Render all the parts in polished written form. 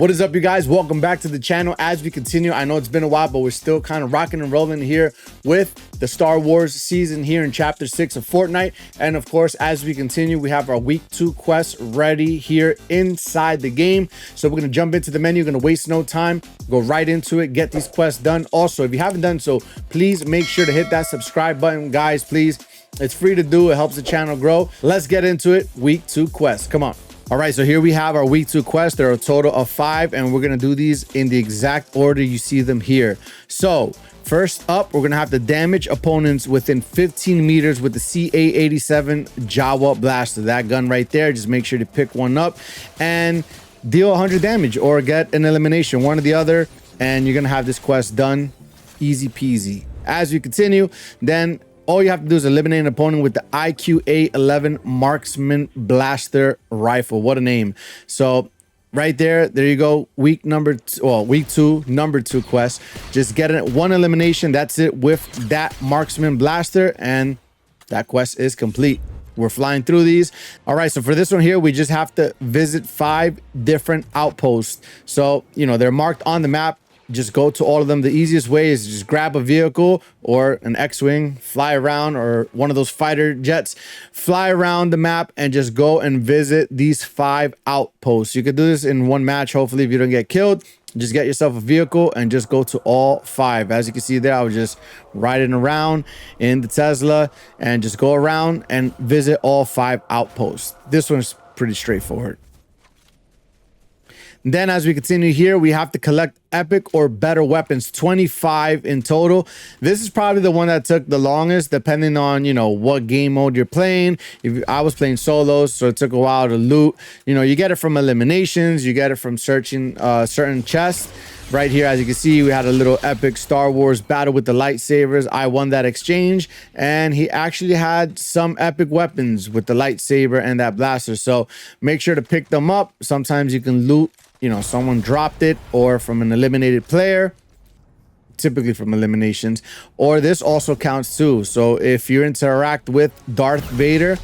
What is up, you guys? Welcome back to the channel. As we continue, I know it's been a while, but we're still kind of rocking and rolling here with the Star Wars season here in chapter 6 of Fortnite. And of course, as we continue, we have our week 2 quest ready here inside the game. So we're going to jump into the menu. We're going to waste no time, go right into it, get these quests done. Also, if you haven't done so, please make sure to hit that subscribe button, guys, please. It's free to do. It helps the channel grow. Let's get into it. Week 2 quest. Come on. All right, so here we have our week 2 quests. There are a total of 5, and we're gonna do these in the exact order you see them here. So first up, we're gonna have to damage opponents within 15 meters with the CA-87 Jawa blaster. That gun right there, just make sure to pick one up and deal 100 damage or get an elimination, one or the other, and you're gonna have this quest done easy peasy. As we continue, then all you have to do is eliminate an opponent with the IQA-11 Marksman blaster rifle. What a name. So right there you go. Week 2, number 2 quest. Just get it, one elimination. That's it with that Marksman blaster, and that quest is complete. We're flying through these. All right, so for this one here, we just have to visit 5 different outposts. So, you know, they're marked on the map. Just go to all of them. The easiest way is just grab a vehicle or an X-Wing, fly around, or one of those fighter jets, fly around the map and just go and visit these 5 outposts. You could do this in one match, hopefully, if you don't get killed. Just get yourself a vehicle and just go to all 5. As you can see there, I was just riding around in the Tesla and just go around and visit all 5 outposts. This one's pretty straightforward. Then as we continue here, we have to collect epic or better weapons, 25 in total. This is probably the one that took the longest, depending on, you know, what game mode you're playing. If I was playing solos, so it took a while to loot. You know, you get it from eliminations, you get it from searching certain chests. Right here, as you can see, we had a little epic Star Wars battle with the lightsabers. I won that exchange, and he actually had some epic weapons with the lightsaber and that blaster. So make sure to pick them up. Sometimes you can loot, you know, someone dropped it, or from an eliminated player, typically from eliminations, or this also counts too. So if you interact with Darth Vader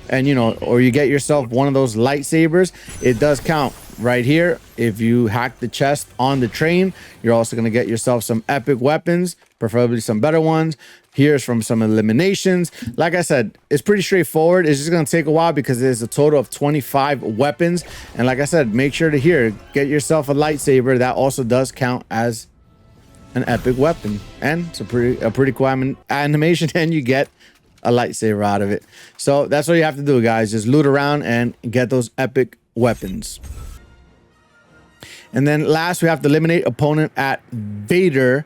and, you know, or you get yourself one of those lightsabers, it does count. Right here, if you hack the chest on the train, you're also going to get yourself some epic weapons, preferably some better ones. Here's from some eliminations. Like I said, it's pretty straightforward. It's just going to take a while because there's a total of 25 weapons. And like I said, make sure to get yourself a lightsaber. That also does count as an epic weapon. And it's a pretty cool animation, and you get a lightsaber out of it. So that's all you have to do, guys. Just loot around and get those epic weapons. And then last, we have to eliminate opponent at Vader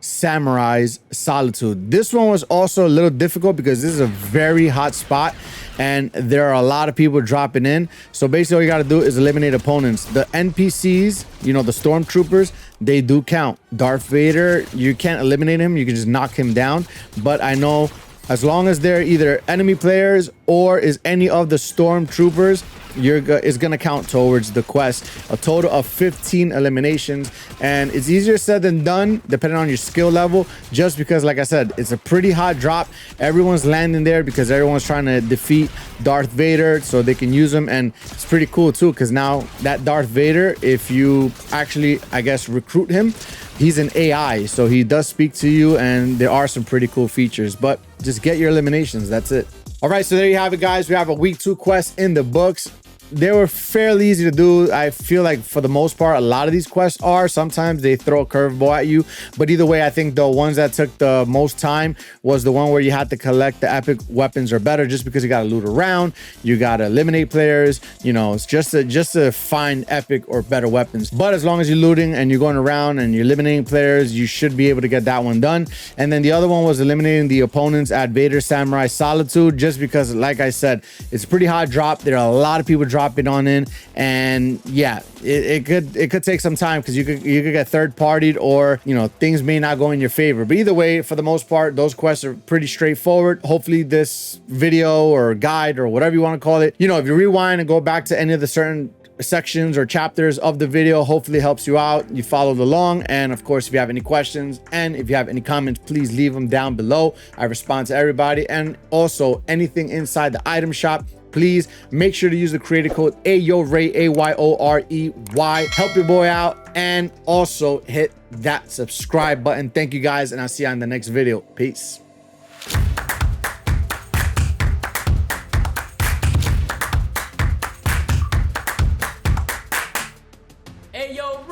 Samurai's Solitude. This one was also a little difficult because this is a very hot spot and there are a lot of people dropping in. So basically all you got to do is eliminate opponents. The NPCs, you know, the stormtroopers, they do count. Darth Vader, you can't eliminate him. You can just knock him down. But I know as long as they're either enemy players or is any of the stormtroopers, is gonna count towards the quest. A total of 15 eliminations, and it's easier said than done depending on your skill level, just because, like I said, it's a pretty hot drop. Everyone's landing there because everyone's trying to defeat Darth Vader so they can use him. And it's pretty cool too, because now that Darth Vader, if you actually, I guess, recruit him, he's an AI, so he does speak to you, and there are some pretty cool features. But just get your eliminations, that's it. All right, so there you have it, guys. We have a week 2 quest in the books. They were fairly easy to do. I feel like for the most part, a lot of these quests are. Sometimes they throw a curveball at you, but either way, I think the ones that took the most time was the one where you had to collect the epic weapons or better, just because you got to loot around, you got to eliminate players, you know, it's just to find epic or better weapons. But as long as you're looting and you're going around and you're eliminating players, you should be able to get that one done. And then the other one was eliminating the opponents at Vader Samurai Solitude, just because, like I said, it's a pretty hot drop. There are a lot of people dropping on in, and yeah, it could take some time because you could get third partied, or, you know, things may not go in your favor. But either way, for the most part, those quests are pretty straightforward. Hopefully this video or guide or whatever you want to call it, you know, if you rewind and go back to any of the certain sections or chapters of the video, hopefully helps you out, you followed along. And of course, if you have any questions and if you have any comments, please leave them down below. I respond to everybody. And also anything inside the item shop, please make sure to use the creator code AYOREY, AYOREY. Help your boy out, and also hit that subscribe button. Thank you guys, and I'll see you on the next video. Peace. Hey, yo,